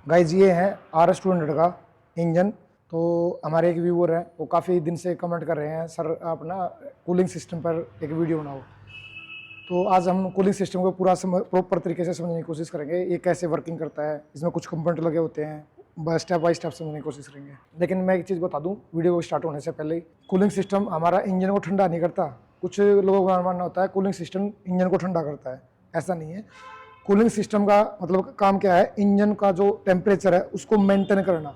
Guys ये है RS 200 का इंजन। तो हमारे एक व्यूअर है, वो काफ़ी दिन से कमेंट कर रहे हैं, सर आप ना कूलिंग सिस्टम पर एक वीडियो बनाओ। तो आज हम कूलिंग सिस्टम को पूरा प्रॉपर तरीके से समझने की कोशिश करेंगे, ये कैसे वर्किंग करता है, इसमें कुछ कंपोनेंट लगे होते हैं, स्टेप बाय स्टेप समझने की कोशिश करेंगे। लेकिन मैं एक चीज़ बता दूं वीडियो को स्टार्ट होने से पहले, कूलिंग सिस्टम हमारा इंजन को ठंडा नहीं करता। कुछ लोगों का मानना होता है कूलिंग सिस्टम इंजन को ठंडा करता है, ऐसा नहीं है। कूलिंग सिस्टम का मतलब काम क्या है, इंजन का जो टेम्परेचर है उसको मेंटेन करना।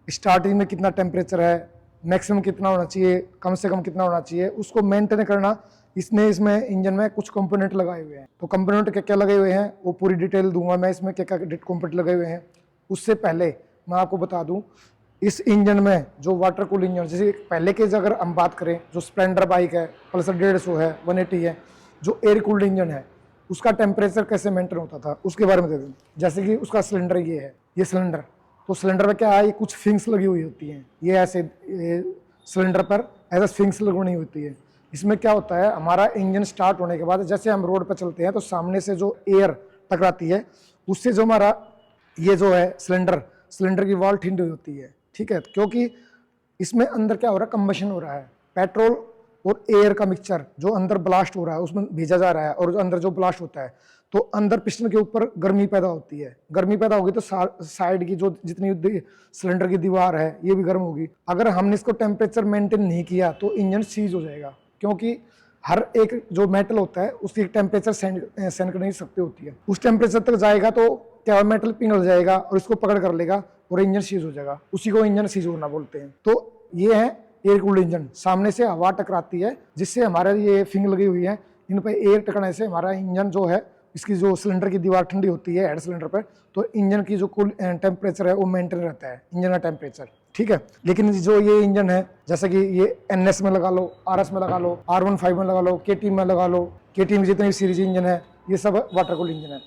स्टार्टिंग में कितना टेम्परेचर है, मैक्सिमम कितना होना चाहिए, कम से कम कितना होना चाहिए, उसको मेंटेन करना। इसमें इंजन में कुछ कंपोनेंट लगाए हुए हैं। तो कंपोनेंट क्या क्या लगे हुए हैं वो पूरी डिटेल दूंगा मैं, इसमें क्या क्या कंपोनेंट लगे हुए हैं। उससे पहले मैं आपको बता दूं, इस इंजन में जो वाटर कूल इंजन, जैसे पहले के अगर हम बात करें, जो स्प्लेंडर बाइक है, पल्सर 150 है, 180 है, जो एयर कूल्ड इंजन है, उसका टेम्परेचर कैसे मेंटेन होता था उसके बारे में दे दूँ। जैसे कि उसका सिलेंडर ये है, ये सिलेंडर, तो सिलेंडर में क्या है, ये कुछ फिंग्स लगी हुई होती हैं, ये ऐसे सिलेंडर पर ऐसा फिंग्स लगनी होती है। इसमें क्या होता है, हमारा इंजन स्टार्ट होने के बाद जैसे हम रोड पर चलते हैं तो सामने से जो एयर टकराती है, उससे जो हमारा ये जो है सिलेंडर की वॉल ठंडी होती है, ठीक है। क्योंकि इसमें अंदर क्या हो रहा है, कंबशन हो रहा है, पेट्रोल और एयर का मिक्सचर जो अंदर ब्लास्ट हो रहा है उसमें भेजा जा रहा है, और जो अंदर जो ब्लास्ट होता है तो अंदर पिस्टन के ऊपर गर्मी पैदा होती है। गर्मी पैदा होगी तो साइड की जो जितनी सिलेंडर की दीवार है ये भी गर्म होगी। अगर हमने इसको टेम्परेचर मेंटेन नहीं किया तो इंजन सीज हो जाएगा, क्योंकि हर एक जो मेटल होता है उसकी टेम्परेचर सेंड करने की शक्ति होती है। उस टेम्परेचर तक जाएगा तो क्या मेटल पिघल जाएगा और इसको पकड़ कर लेगा और इंजन सीज हो जाएगा। उसी को इंजन सीज होना बोलते हैं। तो ये है एयर कूल्ड इंजन। सामने से हवा टकराती है जिससे हमारे ये फिंग लगी हुई है, इन पर एयर टकराने से हमारा इंजन जो है, इसकी जो सिलेंडर की दीवार ठंडी होती है हेड सिलेंडर पर, तो इंजन की जो कूल टेम्परेचर है वो मेंटेन रहता है, इंजन का टेम्परेचर, ठीक है। लेकिन जो ये इंजन है, जैसे कि ये NS में लगा लो, RS में लगा लो, R15 में लगा लो, KT में लगा लो, KT में जितनी भी सीरीज इंजन है ये सब वाटर कूल इंजन है।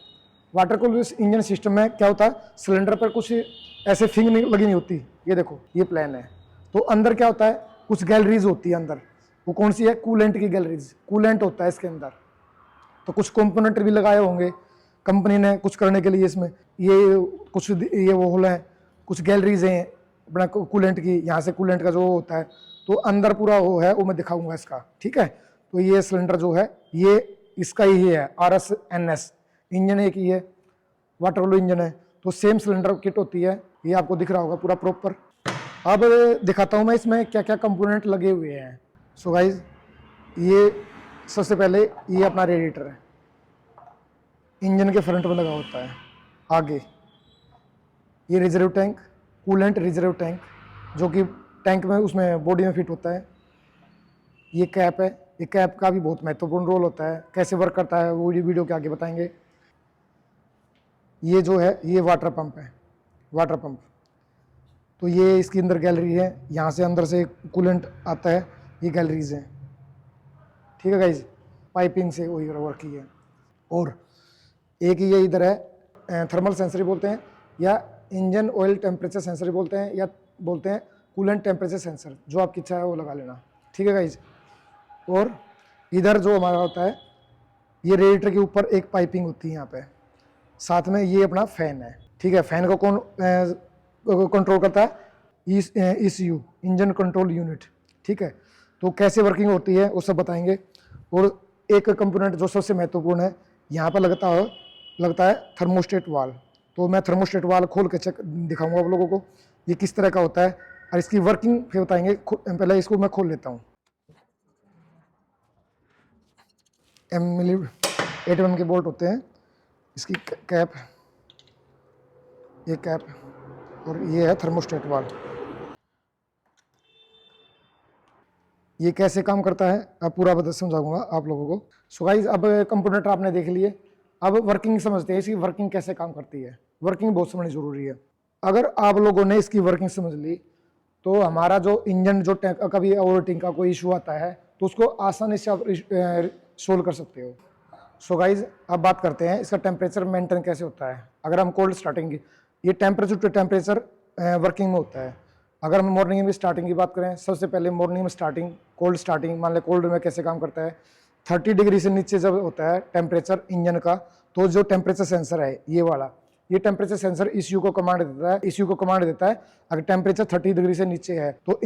वाटर कूल इंजन सिस्टम में क्या होता है, सिलेंडर पर कुछ ऐसे फिंग लगी नहीं होती, ये देखो ये प्लान है। तो अंदर क्या होता है, कुछ गैलरीज होती है अंदर, वो कौन सी है, कूलेंट की गैलरीज, कूलेंट होता है इसके अंदर। तो कुछ कंपोनेंट भी लगाए होंगे कंपनी ने कुछ करने के लिए इसमें, ये कुछ ये वो होल है, कुछ गैलरीज हैं अपना कूलेंट की, यहाँ से कूलेंट का जो होता है तो अंदर पूरा वो है, वो मैं दिखाऊंगा इसका, ठीक है। तो ये सिलेंडर जो है ये इसका ही है, RS NS इंजन एक ही है, वाटर कूल इंजन है। तो सेम सिलेंडर किट होती है, ये आपको दिख रहा होगा पूरा प्रॉपर। अब दिखाता हूँ मैं इसमें क्या क्या कंपोनेंट लगे हुए हैं। सो गाइज, ये सबसे पहले ये अपना रेडिएटर है, इंजन के फ्रंट में लगा होता है। आगे ये reserve tank, coolant reserve tank, जो कि टैंक में उसमें बॉडी में फिट होता है। ये कैप है, ये कैप का भी बहुत महत्वपूर्ण रोल होता है, कैसे वर्क करता है वो वीडियो के आगे बताएंगे। ये जो है ये वाटर पंप है, वाटर पंप। तो ये इसके अंदर गैलरी है, यहाँ से अंदर से कूलेंट आता है, ये गैलरीज हैं, ठीक है गाइज। पाइपिंग से वही वर्क की है। और एक ये इधर है, थर्मल सेंसर बोलते हैं, या इंजन ऑयल टेम्परेचर सेंसर बोलते हैं, या बोलते हैं कूलेंट टेम्परेचर सेंसर, जो आपकी इच्छा है वो लगा लेना, ठीक है गाइज। और इधर जो हमारा होता है, ये रेडिएटर के ऊपर एक पाइपिंग होती है यहाँ पे, साथ में ये अपना फैन है, ठीक है। फैन को कौन कंट्रोल करता है, ECU, इंजन कंट्रोल यूनिट, ठीक है। तो कैसे वर्किंग होती है वो सब बताएंगे। और एक कंपोनेंट जो सबसे महत्वपूर्ण है, यहाँ पर लगता है थर्मोस्टेट वाल। तो मैं थर्मोस्टेट वाल खोल के चेक दिखाऊंगा आप लोगों को ये किस तरह का होता है, और इसकी वर्किंग फिर बताएंगे। पहले इसको मैं खोल लेता हूँ। M81 के बोल्ट होते हैं, इसकी कैप, ये कैप, और ये है थर्मोस्टेट वाल। ये कैसे काम करता है अब पूरा बता समझाऊंगा आप लोगों को। सो गाइस, अब कंपोनेंट आपने देख लिए, अब वर्किंग समझते हैं, इसकी वर्किंग कैसे काम करती है। वर्किंग बहुत समझनी जरूरी है। अगर आप लोगों ने इसकी वर्किंग समझ ली तो हमारा जो इंजन जो कभी ओवरहीटिंग का कोई इशू आता है तो उसको आसानी से आप सोल्व कर सकते हो। सो गाइज, अब बात करते हैं इसका टेम्परेचर मेंटेन कैसे होता है। अगर हम कोल्ड स्टार्टिंग की, ये टेम्परेचर टू टेम्परेचर वर्किंग में होता है। अगर हम मॉर्निंग में स्टार्टिंग की बात करें, सबसे पहले मॉर्निंग में स्टार्टिंग, कोल्ड स्टार्टिंग, मान लें कोल्ड में कैसे काम करता है, 30 डिग्री से नीचे जब होता है टेम्परेचर इंजन का, तो जो टेम्परेचर सेंसर है ये वाला, ये टेम्परेचर सेंसर ECU को कमांड देता है, ECU को कमांड देता है अगर टेम्परेचर 30 डिग्री से नीचे है तो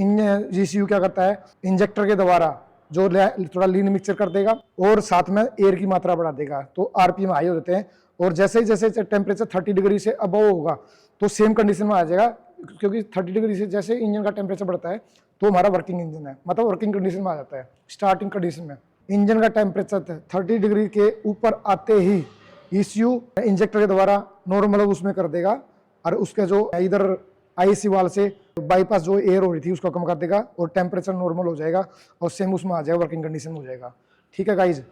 ECU क्या करता है, इंजेक्टर के द्वारा जो थोड़ा लीन मिक्सचर कर देगा और साथ में एयर की मात्रा बढ़ा देगा, तो RPM हाई हो जाते हैं। और जैसे ही जैसे टेम्परेचर 30 डिग्री से अबव होगा तो सेम कंडीशन में आ जाएगा, क्योंकि 30 डिग्री से जैसे इंजन का टेम्परेचर बढ़ता है तो हमारा वर्किंग इंजन है, मतलब वर्किंग कंडीशन में आ जाता है। स्टार्टिंग कंडीशन में इंजन का टेम्परेचर 30 डिग्री के ऊपर आते ही ECU इंजेक्टर के द्वारा नॉर्मल उसमें कर देगा और उसके जो इधर IC वाल से बाईपास जो एयर हो रही थी उसको कम कर देगा और टेम्परेचर नॉर्मल हो जाएगा और सेम उसमें आ जाएगा, वर्किंग कंडीशन हो जाएगा। ठीक है गाइज।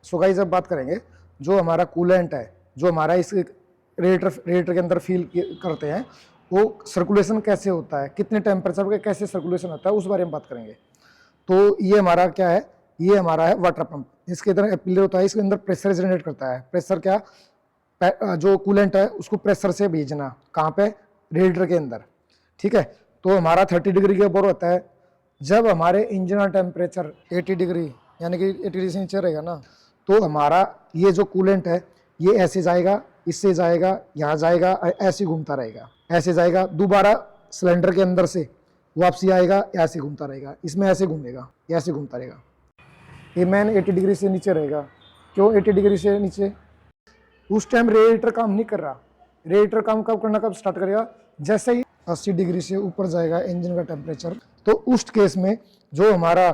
सो गाइज अब बात करेंगे जो हमारा कूलेंट है, जो हमारा इस रेडिएटर के अंदर फील करते हैं, वो सर्कुलेशन कैसे होता है, कितने टेम्परेचर पे कैसे सर्कुलेशन होता है, उस बारे में बात करेंगे। तो ये हमारा क्या है, ये हमारा है वाटर पंप। इसके अंदर एपिलर होता है, इसके अंदर प्रेशर जनरेट करता है। प्रेशर क्या, जो कूलेंट है उसको प्रेशर से भेजना, कहाँ पे, रेडिएटर के अंदर। ठीक है। तो हमारा 30 डिग्री के ऊपर होता है। जब हमारे इंजन का टेम्परेचर 80 डिग्री यानी कि 80 डिग्री से नीचे रहेगा ना, तो हमारा ये जो कूलेंट है ये ऐसे जाएगा, इससे जाएगा, यहाँ जाएगा, ऐसे घूमता रहेगा, ऐसे जाएगा, दोबारा सिलेंडर के अंदर से वापसी आएगा, ऐसे घूमता रहेगा, इसमें ऐसे घूमेगा, ऐसे घूमता रहेगा। ये मैन 80 डिग्री से नीचे रहेगा। क्यों 80 डिग्री से नीचे? उस टाइम रेडिएटर काम नहीं कर रहा। रेडिएटर काम कब करना, कब स्टार्ट करेगा, जैसे ही 80 डिग्री से ऊपर जाएगा इंजन का टेम्परेचर, तो उस केस में जो हमारा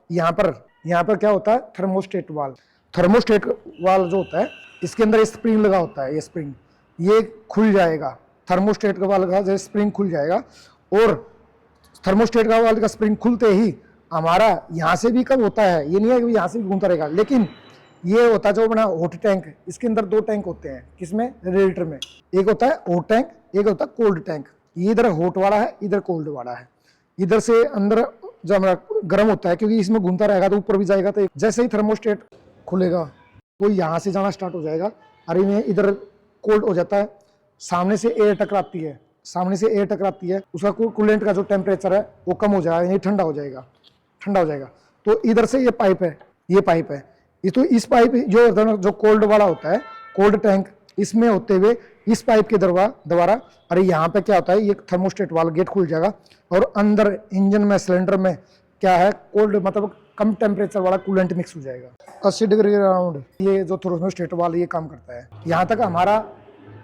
यहाँ पर क्या होता है, थर्मोस्टेट वाल्व। थर्मोस्टेट वाल्व जो होता है इसके अंदर स्प्रिंग लगा होता है, ये स्प्रिंग ये खुल जाएगा। थर्मोस्टेट का वाल्व का स्प्रिंग खुल जाएगा और थर्मोस्टेट का वाल्व का स्प्रिंग खुलते ही हमारा यहाँ से भी कब होता है, ये नहीं है कि यहाँ से भी घूमता रहेगा, लेकिन ये होता है जो अपना हॉट टैंक। इसके अंदर 2 टैंक होते हैं, किसमें, रेडिएटर में। एक होता है हॉट टैंक, एक होता है कोल्ड टैंक। ये इधर हॉट वाला है, इधर कोल्ड वाला है। इधर से अंदर जो हमारा गर्म होता है, क्योंकि इसमें घूमता रहेगा तो ऊपर भी जाएगा, तो जैसे ही थर्मोस्टेट खुलेगा वो यहाँ से जाना स्टार्ट हो जाएगा और इन्हें इधर कोल्ड हो जाता है। सामने से एयर टकराती है, सामने से एयर टकराती है, उसका कूलेंट का जो टेम्परेचर है वो कम हो जाएगा, यानी ठंडा हो जाएगा, ठंडा हो जाएगा। तो इधर से ये पाइप है, ये पाइप है, ये तो इस पाइप जो कोल्ड वाला होता है, कोल्ड टैंक, इसमें होते हुए इस पाइप के द्वारा अरे यहाँ पे क्या होता है, ये थर्मोस्टेट वाला गेट खुल जाएगा और अंदर इंजन में, सिलेंडर में क्या है, कोल्ड मतलब कम टेम्परेचर वाला कूलेंट मिक्स हो जाएगा। 80 डिग्री के अराउंड ये जो थर्मोस्टेट वाला ये काम करता है। यहाँ तक हमारा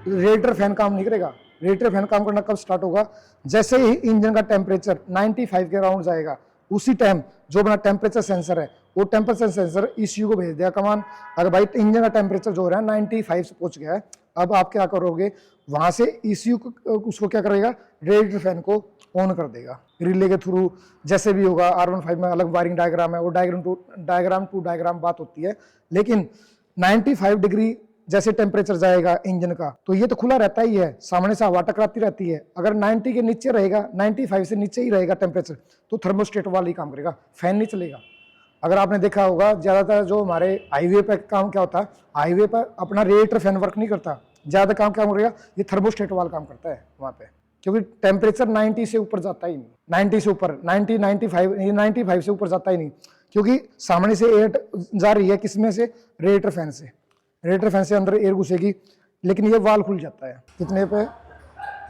रेडिएटर फैन काम नहीं करेगा। रेडिएटर फैन काम करना कब स्टार्ट होगा, जैसे ही इंजन का टेम्परेचर 95 के अराउंड जाएगा, उसी टाइम जो अपना टेम्परेचर सेंसर है वो टेम्परेचर सेंसर ECU को भेज देगा कमांड, अगर भाई इंजन का टेम्परेचर जो हो रहा है 95 से पहुंच गया है, अब आप क्या करोगे, वहां से ECU को उसको क्या करेगा, रेडिएटर फैन को ऑन कर देगा रिले के थ्रू। जैसे भी होगा, R15 में अलग वायरिंग डायग्राम है, वो डायग्राम टू डायग्राम बात होती है, लेकिन 95 डिग्री जैसे टेम्परेचर जाएगा इंजन का तो ये तो खुला रहता ही है, सामने से हवा टकराती रहती है। अगर 90 के नीचे रहेगा, 95 से नीचे ही रहेगा टेम्परेचर, तो थर्मोस्टेट वाला ही काम करेगा, फैन नहीं चलेगा। अगर आपने देखा होगा ज़्यादातर जो हमारे हाईवे पे काम क्या होता है, हाईवे पर अपना रेडिएटर फैन वर्क नहीं करता, ज़्यादा काम क्या करेगा, ये थर्मोस्टेट वाला काम करता है वहाँ पे, क्योंकि टेम्परेचर 90 से ऊपर जाता ही नहीं, 90 से ऊपर 95 से ऊपर जाता ही नहीं, क्योंकि सामने से एयर जा रही है, किसमें से, रेडिएटर फैन से। रेडिएटर फैन से अंदर एयर घुसेगी, लेकिन ये वाल खुल जाता है कितने पे,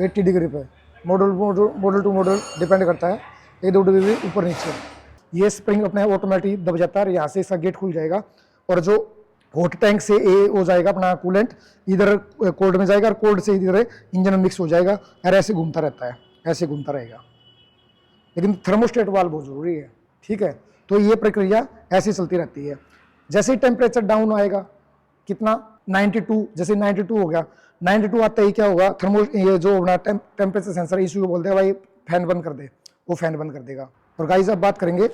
80 डिग्री पे। मॉडल टू मॉडल डिपेंड करता है, 1-2 डिग्री ऊपर नीचे। ये स्प्रिंग अपने ऑटोमेटिक दब जाता है, यहाँ से इसका गेट खुल जाएगा और जो हॉट टैंक से ए हो जाएगा अपना कूलेंट, इधर कोल्ड में जाएगा और कोल्ड से इधर इंजन में मिक्स हो जाएगा और ऐसे घूमता रहता है, ऐसे घूमता रहेगा। लेकिन थर्मोस्टेट वाल्व बहुत जरूरी है। ठीक है। तो ये प्रक्रिया ऐसी चलती रहती है। जैसे ही टेम्परेचर डाउन आएगा, कितना, 92, जैसे 92 हो गया, 92 आते ही क्या होगा, ये जो अपना टेम्परेचर सेंसर ECU को बोलते हैं भाई फैन बंद कर दे, वो फैन बंद कर देगा। और गाइस अब बात करेंगे,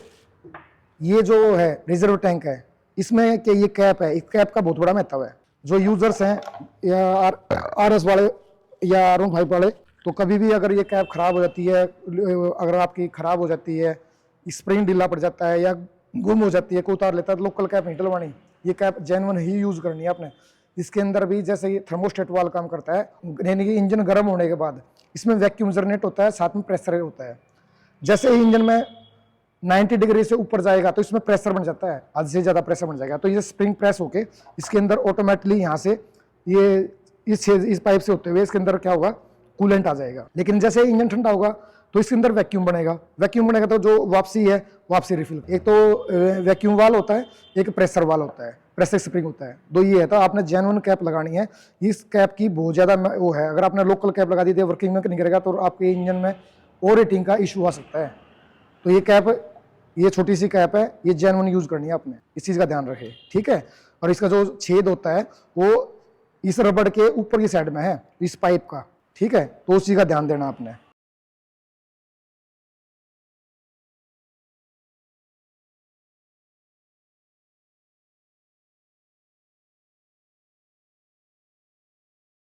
ये जो है रिजर्व टैंक है, इसमें कि ये कैप है, इस कैप का बहुत बड़ा महत्व है। जो यूजर्स हैं या RS वाले या R15 वाले, तो कभी भी अगर ये कैप खराब हो जाती है, अगर आपकी खराब हो जाती है, स्प्रिंग ढीला पड़ जाता है या गुम हो जाती है, कोई उतार लेता है, तो लोकल कैप नहीं डलवानी, ये कैप जेन्युइन ही यूज करनी है आपने। इसके अंदर भी जैसे ये थर्मोस्टेट वाल्व काम करता है, यानी कि इंजन गर्म होने के बाद इसमें वैक्यूम जनरेट होता है, साथ में प्रेशर होता है। जैसे ही इंजन में 90 डिग्री से ऊपर जाएगा तो इसमें प्रेशर बन जाता है, हद से ज़्यादा प्रेशर बन जाएगा, तो ये स्प्रिंग प्रेस होके इसके अंदर ऑटोमेटिकली यहाँ से ये इस पाइप से होते हुए इसके अंदर क्या होगा, कूलेंट आ जाएगा। लेकिन जैसे इंजन ठंडा होगा तो इसके अंदर वैक्यूम बनेगा तो जो वापसी है वापसी रिफिल, एक तो वैक्यूम वाल होता है, एक प्रेशर वाल होता है, प्रेशर स्प्रिंग होता है, दो ये है। तो आपने जेन्युइन कैप लगानी है। इस कैप की बहुत ज़्यादा वो है, अगर आपने लोकल कैप लगा दी थी वर्किंग में नहीं करेगा तो आपके इंजन में ओवर हीटिंग का इशू आ सकता है। तो ये कैप, ये छोटी सी कैप है, ये जेन्युइन यूज़ करनी है आपने, इस चीज़ का ध्यान रखे, ठीक है। और इसका जो छेद होता है वो इस रबड़ के ऊपर की साइड में है, इस पाइप का, ठीक है। तो उस चीज़ का ध्यान देना आपने।